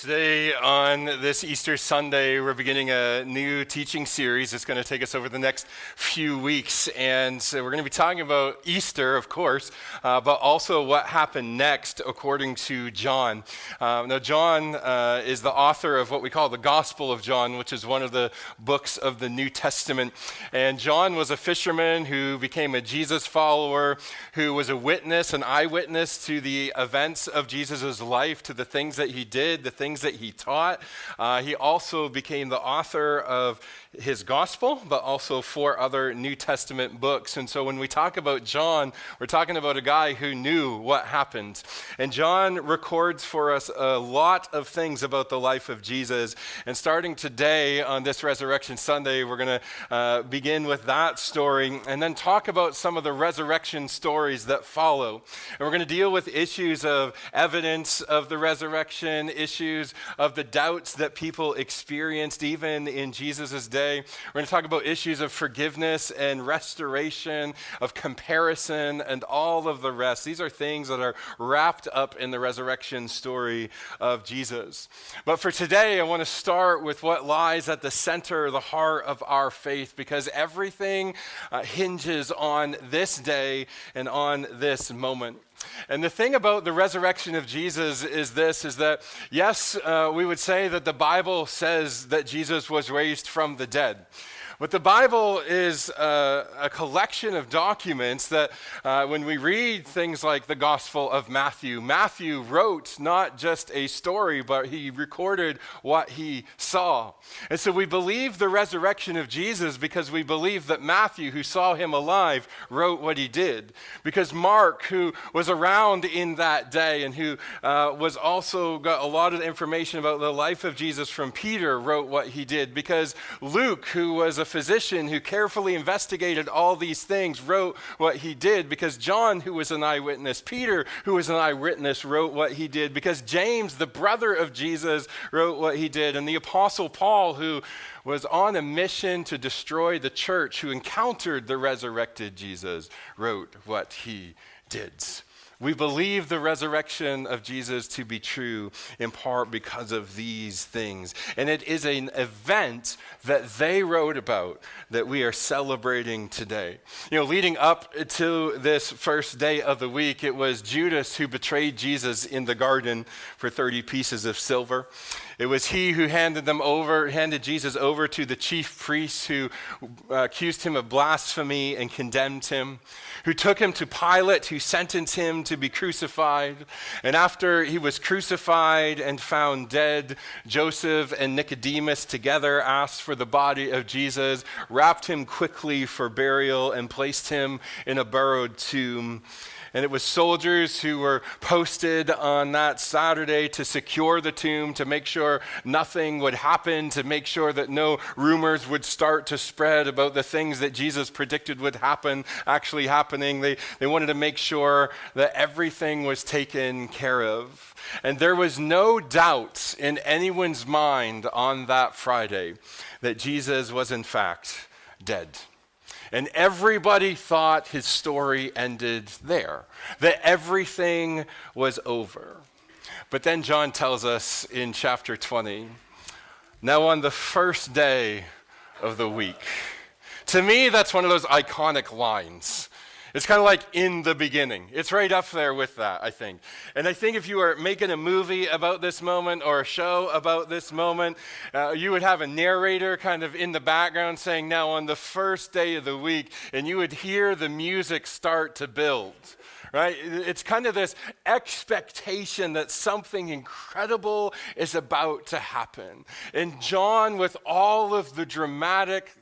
Today, on this Easter Sunday, we're beginning a new teaching series. It's going to take us over the next few weeks. And so we're going to be talking about Easter, of course, but also what happened next, according to John. Now, John is the author of what we call the Gospel of John, which is one of the books of the New Testament. And John was a fisherman who became a Jesus follower, who was a witness, an eyewitness to the events of Jesus' life, to the things that he did, the things that he taught. He also became the author of his gospel, but also 4 other New Testament books. And so when we talk about John, we're talking about a guy who knew what happened. And John records for us a lot of things about the life of Jesus. And starting today on this Resurrection Sunday, we're going to begin with that story and then talk about some of the resurrection stories that follow. And we're going to deal with issues of evidence of the resurrection, issues of the doubts that people experienced even in Jesus' day. We're going to talk about issues of forgiveness and restoration, of comparison, and all of the rest. These are things that are wrapped up in the resurrection story of Jesus. But for today, I want to start with what lies at the center, the heart of our faith, because everything hinges on this day and on this moment. And the thing about the resurrection of Jesus is that, yes, we would say that the Bible says that Jesus was raised from the dead. But the Bible is a collection of documents that when we read things like the Gospel of Matthew, Matthew wrote not just a story, but he recorded what he saw. And so we believe the resurrection of Jesus because we believe that Matthew, who saw him alive, wrote what he did. Because Mark, who was around in that day and who was also got a lot of information about the life of Jesus from Peter, wrote what he did. Because Luke, who was a physician who carefully investigated all these things, wrote what he did. Because John, who was an eyewitness, Peter, who was an eyewitness, wrote what he did. Because James, the brother of Jesus, wrote what he did. And the Apostle Paul, who was on a mission to destroy the church, who encountered the resurrected Jesus, wrote what he did. We believe the resurrection of Jesus to be true in part because of these things. And it is an event that they wrote about that we are celebrating today. You know, leading up to this first day of the week, it was Judas who betrayed Jesus in the garden for 30 pieces of silver. It was he who handed Jesus over to the chief priests who accused him of blasphemy and condemned him, who took him to Pilate, who sentenced him to be crucified. And after he was crucified and found dead, Joseph and Nicodemus together asked for the body of Jesus, wrapped him quickly for burial, and placed him in a borrowed tomb. And it was soldiers who were posted on that Saturday to secure the tomb, to make sure nothing would happen, to make sure that no rumors would start to spread about the things that Jesus predicted would happen actually happening. They wanted to make sure that everything was taken care of. And there was no doubt in anyone's mind on that Friday that Jesus was in fact dead. And everybody thought his story ended there, that everything was over. But then John tells us in chapter 20, now on the first day of the week. To me, that's one of those iconic lines. It's kind of like in the beginning. It's right up there with that, I think. And I think if you were making a movie about this moment or a show about this moment, you would have a narrator kind of in the background saying, now on the first day of the week, and you would hear the music start to build. Right? It's kind of this expectation that something incredible is about to happen. And John, with all of the dramatic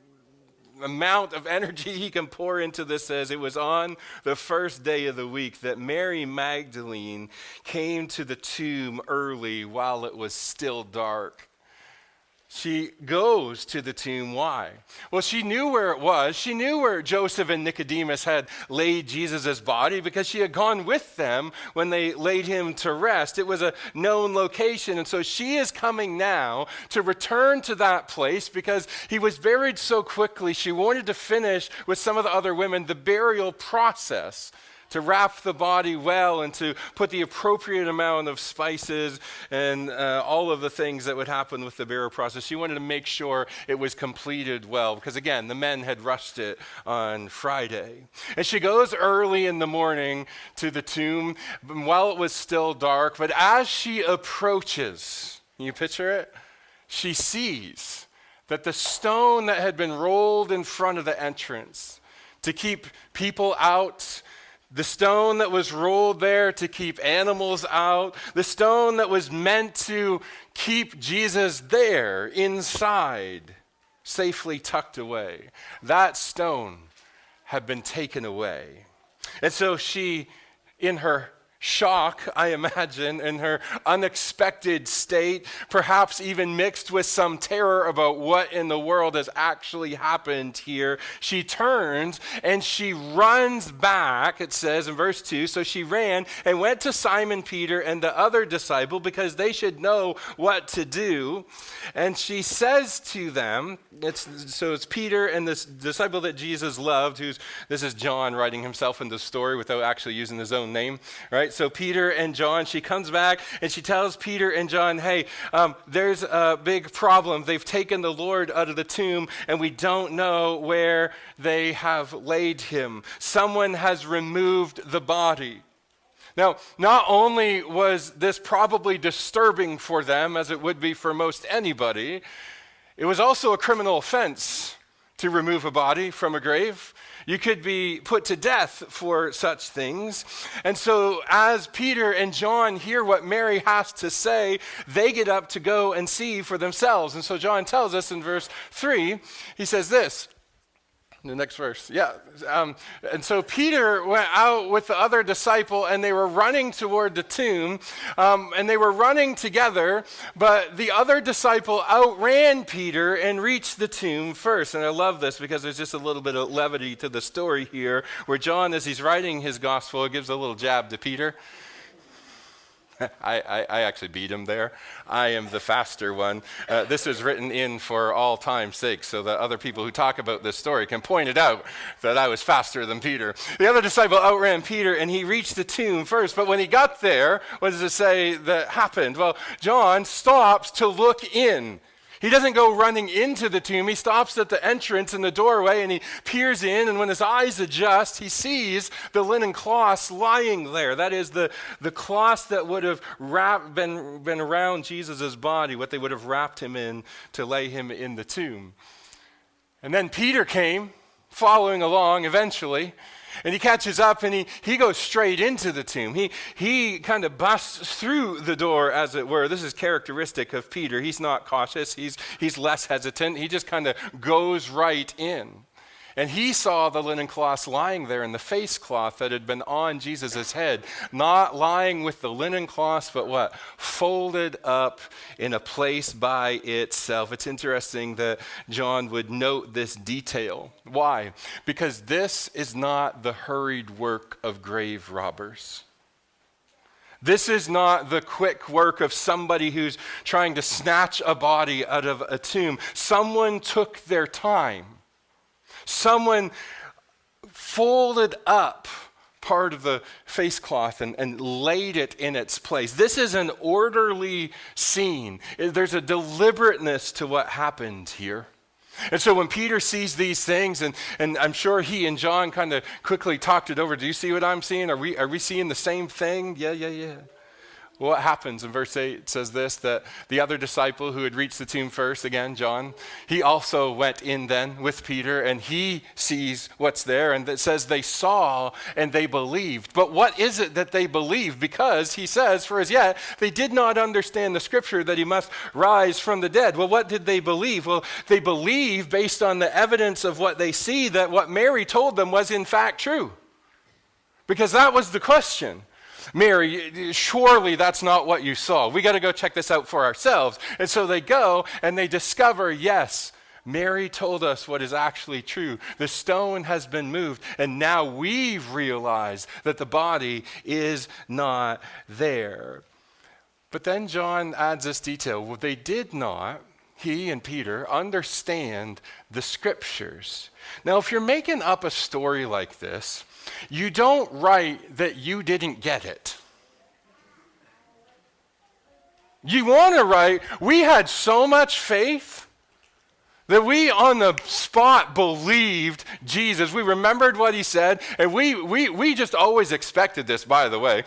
amount of energy he can pour into this, says it was on the first day of the week that Mary Magdalene came to the tomb early while it was still dark. She goes to the tomb. Why? Well, she knew where it was. She knew where Joseph and Nicodemus had laid Jesus' body because she had gone with them when they laid him to rest. It was a known location. And so she is coming now to return to that place because he was buried so quickly. She wanted to finish with some of the other women the burial process to wrap the body well and to put the appropriate amount of spices and all of the things that would happen with the burial process. She wanted to make sure it was completed well because, again, the men had rushed it on Friday. And she goes early in the morning to the tomb while it was still dark, but as she approaches, can you picture it? She sees that the stone that had been rolled in front of the entrance to keep people out, the stone that was rolled there to keep animals out, the stone that was meant to keep Jesus there inside, safely tucked away, that stone had been taken away. And so she, in her shock, I imagine, in her unexpected state, perhaps even mixed with some terror about what in the world has actually happened here, she turns and she runs back, it says in verse 2, so she ran and went to Simon Peter and the other disciple because they should know what to do. And she says to them, it's Peter and this disciple that Jesus loved, this is John writing himself in the story without actually using his own name, right? So Peter and John, she comes back and she tells Peter and John, hey, there's a big problem. They've taken the Lord out of the tomb and we don't know where they have laid him. Someone has removed the body. Now, not only was this probably disturbing for them, as it would be for most anybody, it was also a criminal offense to remove a body from a grave. You could be put to death for such things. And so as Peter and John hear what Mary has to say, they get up to go and see for themselves. And so John tells us in verse 3, he says this, the next verse, and so Peter went out with the other disciple and they were running toward the tomb and they were running together, but the other disciple outran Peter and reached the tomb first. And I love this because there's just a little bit of levity to the story here where John, as he's writing his gospel, gives a little jab to Peter. I actually beat him there. I am the faster one. This is written in for all time's sake so that other people who talk about this story can point it out that I was faster than Peter. The other disciple outran Peter and he reached the tomb first. But when he got there, what does it say that happened? Well, John stops to look in. He doesn't go running into the tomb. He stops at the entrance in the doorway and he peers in, and when his eyes adjust, he sees the linen cloths lying there. That is the cloths that would have been around Jesus' body, what they would have wrapped him in to lay him in the tomb. And then Peter came, following along eventually, and he catches up and he goes straight into the tomb. He kind of busts through the door, as it were. This is characteristic of Peter. He's not cautious. He's less hesitant. He just kind of goes right in. And he saw the linen cloths lying there and the face cloth that had been on Jesus' head, not lying with the linen cloths, but what? Folded up in a place by itself. It's interesting that John would note this detail. Why? Because this is not the hurried work of grave robbers. This is not the quick work of somebody who's trying to snatch a body out of a tomb. Someone took their time. Someone folded up part of the face cloth and laid it in its place. This is an orderly scene. There's a deliberateness to what happened here. And so when Peter sees these things, and I'm sure he and John kind of quickly talked it over. Do you see what I'm seeing? Are we seeing the same thing? Yeah. Well, what happens in verse 8? It says this, that the other disciple who had reached the tomb first, again, John, he also went in then with Peter, and he sees what's there. And it says they saw and they believed. But what is it that they believed? Because he says, for as yet, they did not understand the scripture that he must rise from the dead. Well, what did they believe? Well, they believe based on the evidence of what they see that what Mary told them was in fact true. Because that was the question. Mary, surely that's not what you saw. We got to go check this out for ourselves. And so they go and they discover, yes, Mary told us what is actually true. The stone has been moved, and now we've realized that the body is not there. But then John adds this detail. Well, they did not he and Peter, understand the scriptures. Now, if you're making up a story like this, you don't write that you didn't get it. You want to write, we had so much faith that we on the spot believed Jesus. We remembered what he said, and we just always expected this, by the way,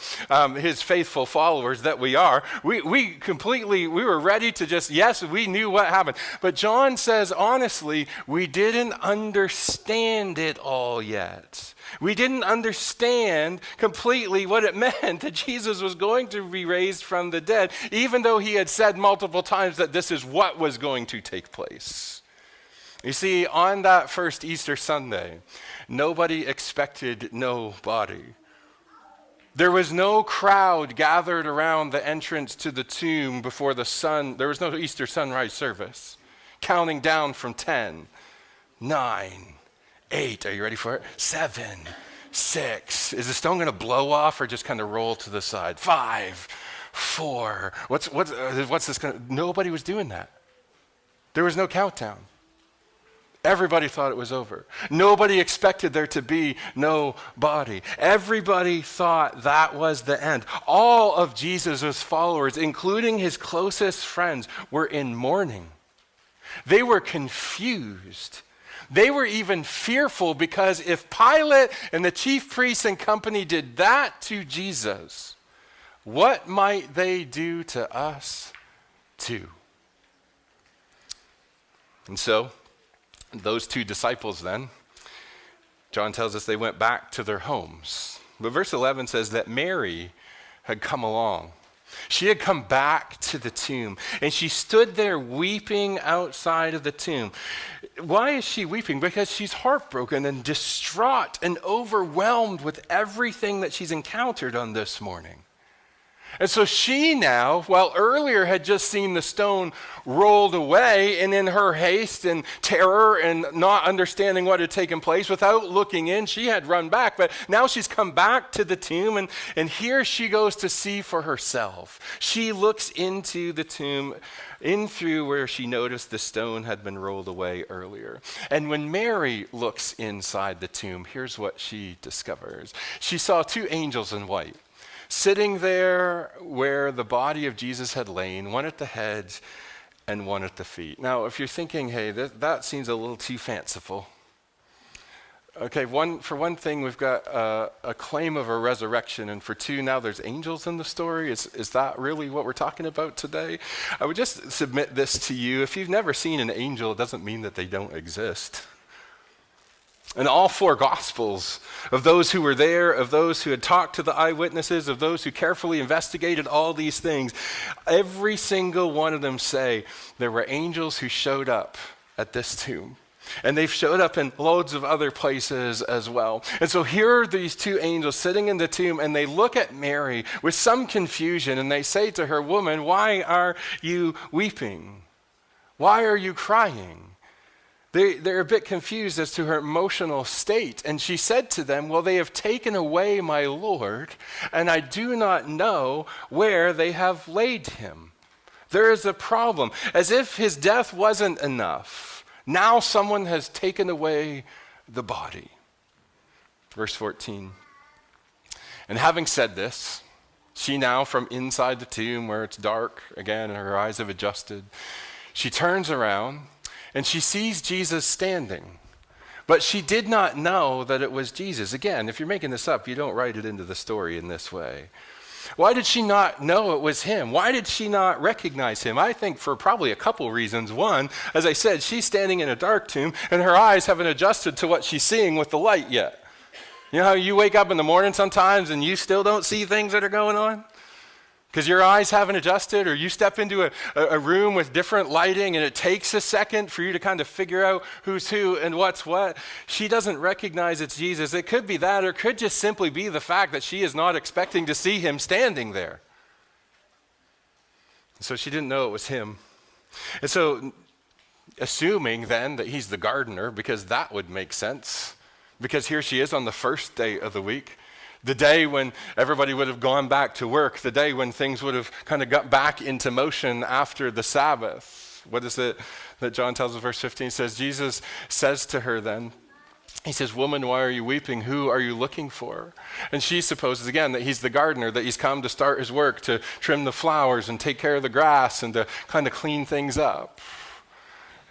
his faithful followers that we are. We were ready to just, yes, we knew what happened. But John says, honestly, we didn't understand it all yet. We didn't understand completely what it meant that Jesus was going to be raised from the dead, even though he had said multiple times that this is what was going to take place. You see, on that first Easter Sunday, nobody expected nobody. There was no crowd gathered around the entrance to the tomb before the sun. There was no Easter sunrise service, counting down from 10, 9, 8, are you ready for it? 7, 6. Is the stone going to blow off or just kind of roll to the side? 5, 4. What's this going to? Nobody was doing that. There was no countdown. Everybody thought it was over. Nobody expected there to be no body. Everybody thought that was the end. All of Jesus' followers, including his closest friends, were in mourning. They were confused. They were even fearful because if Pilate and the chief priests and company did that to Jesus, what might they do to us too? And so, those two disciples then, John tells us they went back to their homes. But verse 11 says that Mary had come along. She had come back to the tomb, and she stood there weeping outside of the tomb. Why is she weeping? Because she's heartbroken and distraught and overwhelmed with everything that she's encountered on this morning. And so she now, while earlier had just seen the stone rolled away, and in her haste and terror and not understanding what had taken place, without looking in, she had run back. But now she's come back to the tomb, and here she goes to see for herself. She looks into the tomb, in through where she noticed the stone had been rolled away earlier. And when Mary looks inside the tomb, here's what she discovers. She saw two angels in white, sitting there where the body of Jesus had lain, one at the head and one at the feet. Now, if you're thinking, hey, that seems a little too fanciful. Okay, for one thing, we've got a claim of a resurrection, and for two, now there's angels in the story. Is that really what we're talking about today? I would just submit this to you. If you've never seen an angel, it doesn't mean that they don't exist. In all four Gospels, of those who were there, of those who had talked to the eyewitnesses, of those who carefully investigated all these things, every single one of them say there were angels who showed up at this tomb. And they've showed up in loads of other places as well. And so here are these two angels sitting in the tomb, and they look at Mary with some confusion, and they say to her, "Woman, why are you weeping? Why are you crying?" They're a bit confused as to her emotional state. And she said to them, "Well, they have taken away my Lord, and I do not know where they have laid him." There is a problem. As if his death wasn't enough, now someone has taken away the body. Verse 14. And having said this, she now from inside the tomb where it's dark, again, and her eyes have adjusted, she turns around and she sees Jesus standing, but she did not know that it was Jesus. Again, if you're making this up, you don't write it into the story in this way. Why did she not know it was him? Why did she not recognize him? I think for probably a couple reasons. One, as I said, she's standing in a dark tomb, and her eyes haven't adjusted to what she's seeing with the light yet. You know how you wake up in the morning sometimes and you still don't see things that are going on? Because your eyes haven't adjusted, or you step into a room with different lighting and it takes a second for you to kind of figure out who's who and what's what. She doesn't recognize it's Jesus. It could be that, or it could just simply be the fact that she is not expecting to see him standing there. So she didn't know it was him. And so, assuming then that he's the gardener, because that would make sense, because here she is on the first day of the week, the day when everybody would have gone back to work, the day when things would have kind of got back into motion after the Sabbath. What is it that John tells us, verse 15 says, Jesus says to her then, he says, "Woman, why are you weeping? Who are you looking for?" And she supposes again that he's the gardener, that he's come to start his work, to trim the flowers and take care of the grass and to kind of clean things up.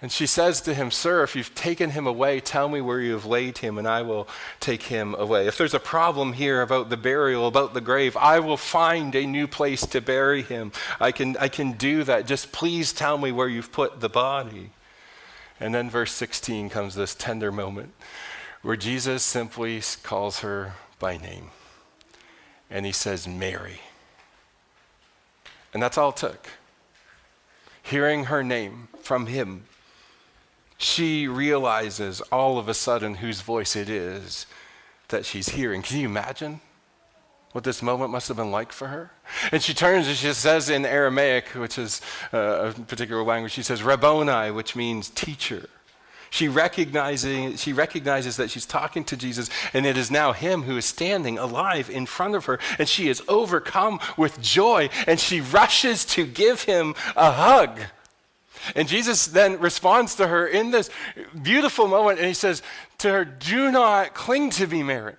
And she says to him, "Sir, if you've taken him away, tell me where you have laid him, and I will take him away. If there's a problem here about the burial, about the grave, I will find a new place to bury him. I can do that. Just please tell me where you've put the body." And then verse 16 comes this tender moment where Jesus simply calls her by name. And he says, "Mary." And that's all it took. Hearing her name from him, she realizes all of a sudden whose voice it is that she's hearing. Can you imagine what this moment must have been like for her? And she turns and she says in Aramaic, which is a particular language, she says, "Rabboni," which means teacher. She recognizes that she's talking to Jesus, and it is now him who is standing alive in front of her, and she is overcome with joy, and she rushes to give him a hug. And Jesus then responds to her in this beautiful moment, and he says to her, "Do not cling to me, Mary.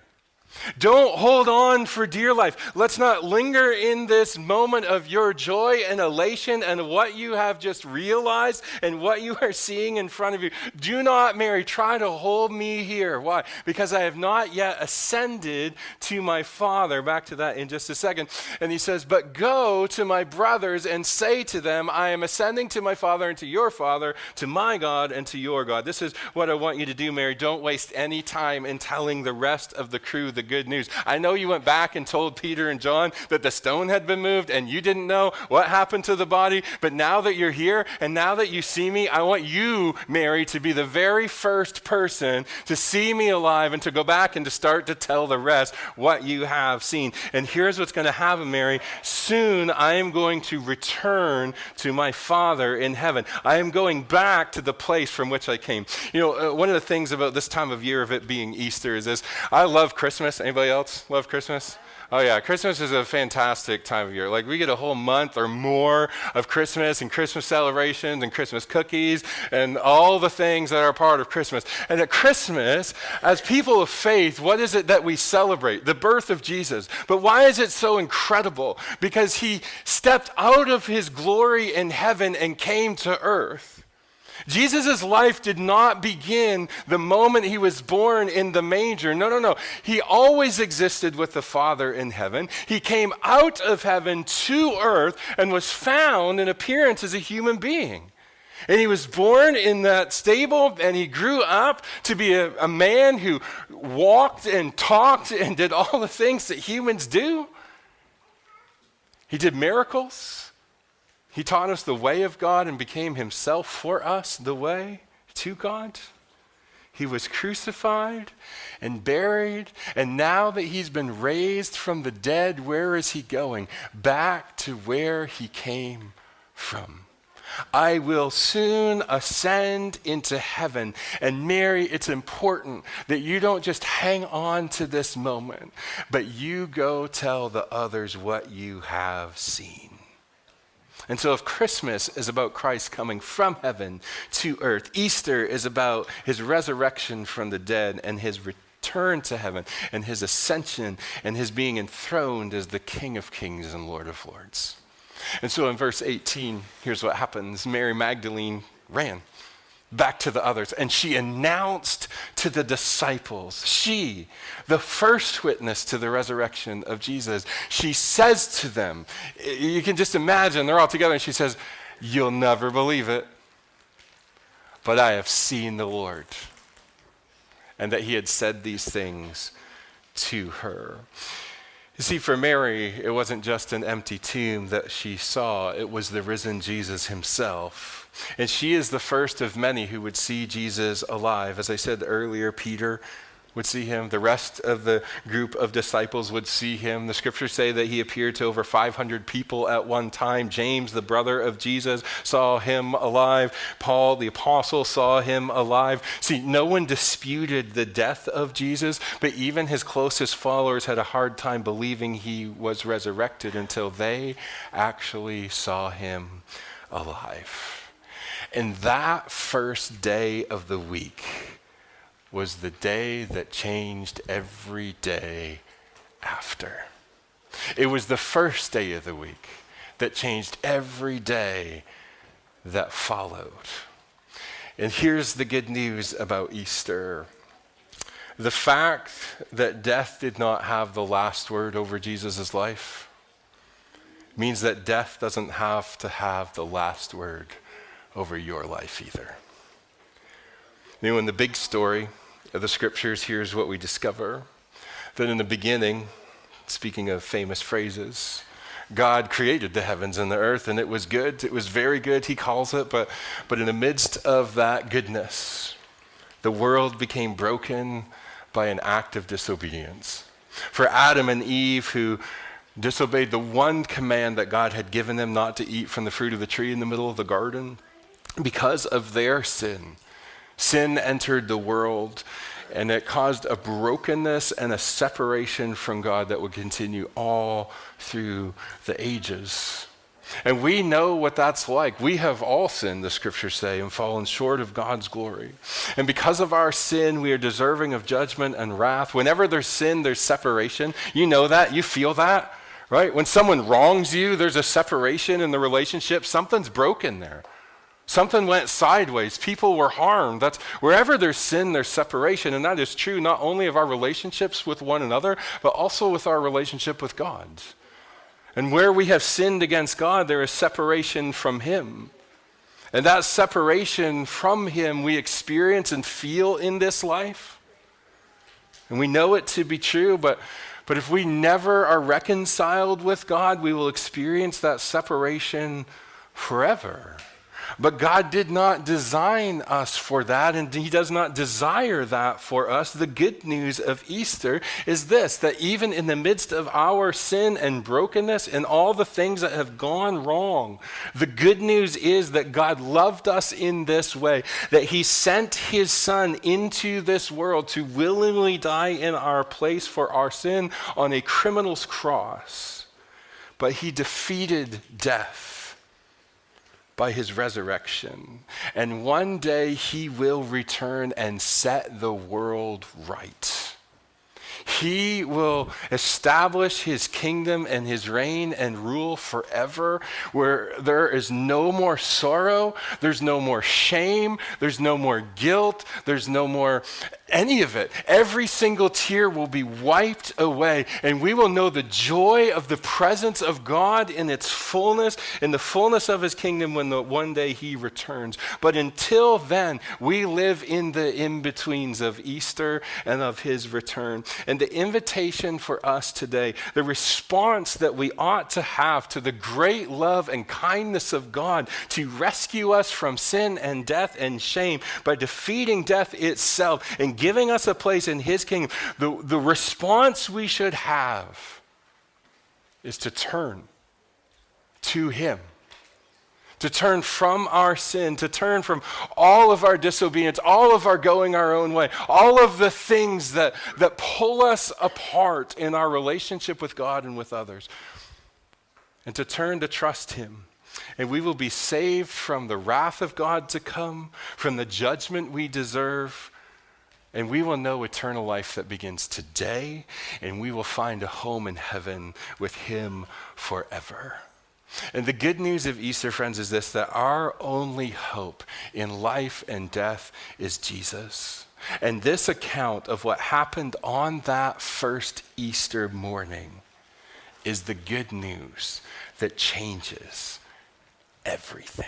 Don't hold on for dear life. Let's not linger in this moment of your joy and elation and what you have just realized and what you are seeing in front of you. Do not, Mary, try to hold me here." Why? Because I have not yet ascended to my Father. Back to that in just a second. And he says, "But go to my brothers and say to them, I am ascending to my Father and to your Father, to my God and to your God." This is what I want you to do, Mary. Don't waste any time in telling the rest of the crew the good news. I know you went back and told Peter and John that the stone had been moved and you didn't know what happened to the body, but now that you're here and now that you see me, I want you, Mary, to be the very first person to see me alive and to go back and to start to tell the rest what you have seen. And here's what's going to happen, Mary. Soon I am going to return to my Father in heaven. I am going back to the place from which I came. You know, one of the things about this time of year of it being Easter is this. I love Christmas. Anybody else love Christmas? Oh yeah, Christmas is a fantastic time of year. Like we get a whole month or more of Christmas and Christmas celebrations and Christmas cookies and all the things that are part of Christmas. And at Christmas, as people of faith, what is it that we celebrate? The birth of Jesus. But why is it so incredible? Because he stepped out of his glory in heaven and came to earth. Jesus' life did not begin the moment he was born in the manger. No. He always existed with the Father in heaven. He came out of heaven to earth and was found in appearance as a human being. And he was born in that stable, and he grew up to be a man who walked and talked and did all the things that humans do. He did miracles. He taught us the way of God and became himself for us the way to God. He was crucified and buried, and now that he's been raised from the dead, where is he going? Back to where he came from. I will soon ascend into heaven. And Mary, it's important that you don't just hang on to this moment, but you go tell the others what you have seen. And so if Christmas is about Christ coming from heaven to earth, Easter is about his resurrection from the dead and his return to heaven and his ascension and his being enthroned as the King of Kings and Lord of Lords. And so in verse 18, here's what happens. Mary Magdalene ran back to the others, and she announced to the disciples, she, the first witness to the resurrection of Jesus, she says to them, you can just imagine, they're all together, and she says, "You'll never believe it, but I have seen the Lord." And that he had said these things to her. You see, for Mary, it wasn't just an empty tomb that she saw, it was the risen Jesus himself. And she is the first of many who would see Jesus alive. As I said earlier, Peter would see him. The rest of the group of disciples would see him. The scriptures say that he appeared to over 500 people at one time. James, the brother of Jesus, saw him alive. Paul, the apostle, saw him alive. See, no one disputed the death of Jesus, but even his closest followers had a hard time believing he was resurrected until they actually saw him alive. And that first day of the week was the day that changed every day after. It was the first day of the week that changed every day that followed. And here's the good news about Easter. The fact that death did not have the last word over Jesus' life means that death doesn't have to have the last word over your life either. You know, in the big story of the scriptures, here's what we discover. That in the beginning, speaking of famous phrases, God created the heavens and the earth, and it was good. It was very good, he calls it. But in the midst of that goodness, the world became broken by an act of disobedience. For Adam and Eve, who disobeyed the one command that God had given them, not to eat from the fruit of the tree in the middle of the garden, because of their sin entered the world, and it caused a brokenness and a separation from God that would continue all through the ages. And we know what that's like. We have all sinned, the scriptures say, and fallen short of God's glory. And because of our sin, we are deserving of judgment and wrath. Whenever there's sin, there's separation. You know that, you feel that, right? When someone wrongs you, there's a separation in the relationship. Something's broken there. Something went sideways. People were harmed. That's wherever there's sin, there's separation. And that is true not only of our relationships with one another, but also with our relationship with God. And where we have sinned against God, there is separation from him. And that separation from him we experience and feel in this life. And we know it to be true, but if we never are reconciled with God, we will experience that separation forever. But God did not design us for that, and he does not desire that for us. The good news of Easter is this, that even in the midst of our sin and brokenness and all the things that have gone wrong, the good news is that God loved us in this way, that he sent his son into this world to willingly die in our place for our sin on a criminal's cross. But he defeated death by his resurrection. And one day he will return and set the world right. He will establish his kingdom and his reign and rule forever, where there is no more sorrow, there's no more shame, there's no more guilt, there's no more any of it. Every single tear will be wiped away, and we will know the joy of the presence of God in its fullness, in the fullness of his kingdom when one day he returns. But until then, we live in the in-betweens of Easter and of his return. And the invitation for us today, the response that we ought to have to the great love and kindness of God to rescue us from sin and death and shame by defeating death itself and giving us a place in his kingdom, the response we should have is to turn to him, to turn from our sin, to turn from all of our disobedience, all of our going our own way, all of the things that pull us apart in our relationship with God and with others, and to turn to trust him. And we will be saved from the wrath of God to come, from the judgment we deserve, and we will know eternal life that begins today, and we will find a home in heaven with him forever. And the good news of Easter, friends, is this, that our only hope in life and death is Jesus. And this account of what happened on that first Easter morning is the good news that changes everything.